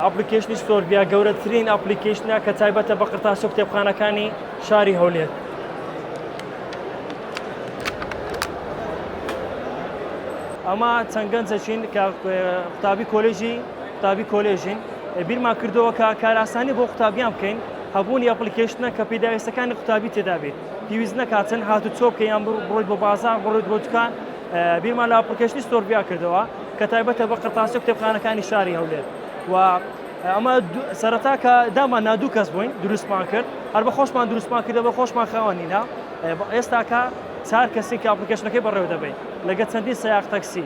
ئەپلیکیشنی ستۆربیا گەورەترین ئەپلیکیشنە کە تایبەتە بە قرتاس و کتێبخانەکانی شاری هەولێر. ئەمە چەند گەنجەکین کە قوتابی کۆلێژین بیرمان کردەوە کە کاراسانی بۆ قوتابیان بکەین هەبوونی ئەپلیکیشنە کە پێداویستەکانی قوتابی تێدا بێت پێویست نەکاتن هاتوچۆ بکەیان بڕۆیت بۆ بازار بڕۆیت بۆ دوکان بیرمان لە ئەپلیکیشنی ستۆربیا کردەوە کە تایبەتە بە قرتاس و کتێبخانەکانی شاری هەولێر و ئەمە سەرەتا کە دامان نادوو کەس بووین دروستمان کرد هەر بە خۆشمان دروستمان کردە بە خۆشمان خاوەنینە ئێستا کە 4 کەسی کە ئەپلیکیشنەکەی بەڕێوە دەبین لەگە چەندین سەیاق تەکسی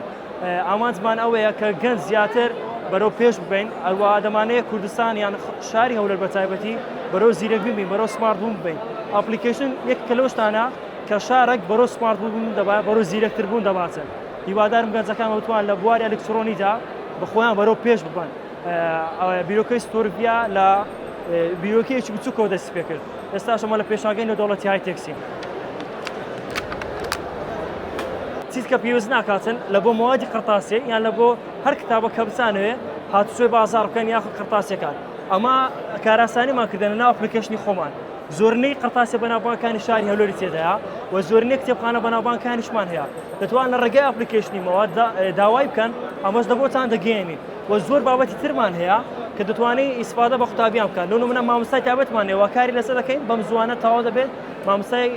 ئامانجمان ئەوەیە کە گەنج زیاتر بەرەو پێش ببین ئەوە دەمانەیە کوردستان یان شاری هەولێر بە تایبەتی بەرەو زیرەک ببین بەرەو سمارت بوون ببین ئەپلیکیشن یەک کە لەو شتانە کە شارێک بەرەو سمارت بوون دەبات بەرەو زیرەکتر بوون دەباتن هیوادارم گەنجەکان بتوان لە بواری ئەلکترۆنیدا بەخۆیان بەرەو پێش ببن بیرۆکەی ستۆربیا لە بیرۆکەیەکی بچووکەوە دەستی پێ کرد ئێستاش ئەمە لە پێشناگەی نێودەوڵەتی های تێکسی چیت کە پێویست ناکاتن لە بۆ مەوادی قرتاسێ یان لە بۆ هەر کتابە کە بچانەوێ هاتوچۆی بازار بکەن یاخود قرتاسیەکان ئەمە کاراسانیمان کردنە ناو ئەپلیکیشنی خۆمان زۆرنەی قرتاسیە بەناوبانگەکانی شاری هەولێری تێدایە و زۆرنەی کتێبخانە بەناوبانگەکانیشمان هەیە دەتوان لە ڕێگەی ئەپلیکیشنی مەواد داوای بکەن ئەمەش دەبۆتان دەگەێنین و زۆر بابەتی ترمان هەیە کە دەتوانێت ئیسفادە بە قوتابیان بکەن لەو نمونە مامۆستای تایبەتمان هەیە کاری لەسەر دەکەین بەم زوانە تەواو دەبێت مامۆستای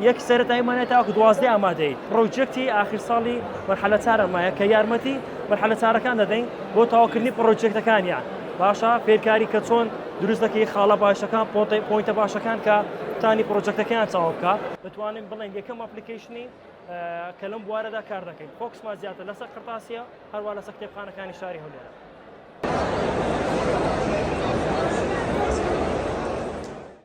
یەک سەرەتاییمان تاوەکو 12 ئامادەیت پرۆجێکتی ئاخر ساڵی مەرحەلە چارەمایە کە یارمەتی مەرحەلە چارەکان دەدەین بۆ تەواوکردنی پرۆجێکتەکانیان باشە فێرکاری کە چۆن دروست دەکەی خاڵە باشەکان پۆینتە باشەکان کە تانی پرۆجێکتەکەیان چاوە بکە بتوانین بڵێن یەکەم ئەپلیکیشنی کە لەم بوارەدا کار دەکەین فۆکسمان زیاتر لەسەر قرتاسیە هەروە لەسەر کتێبخانەکانی شاری هەولێرە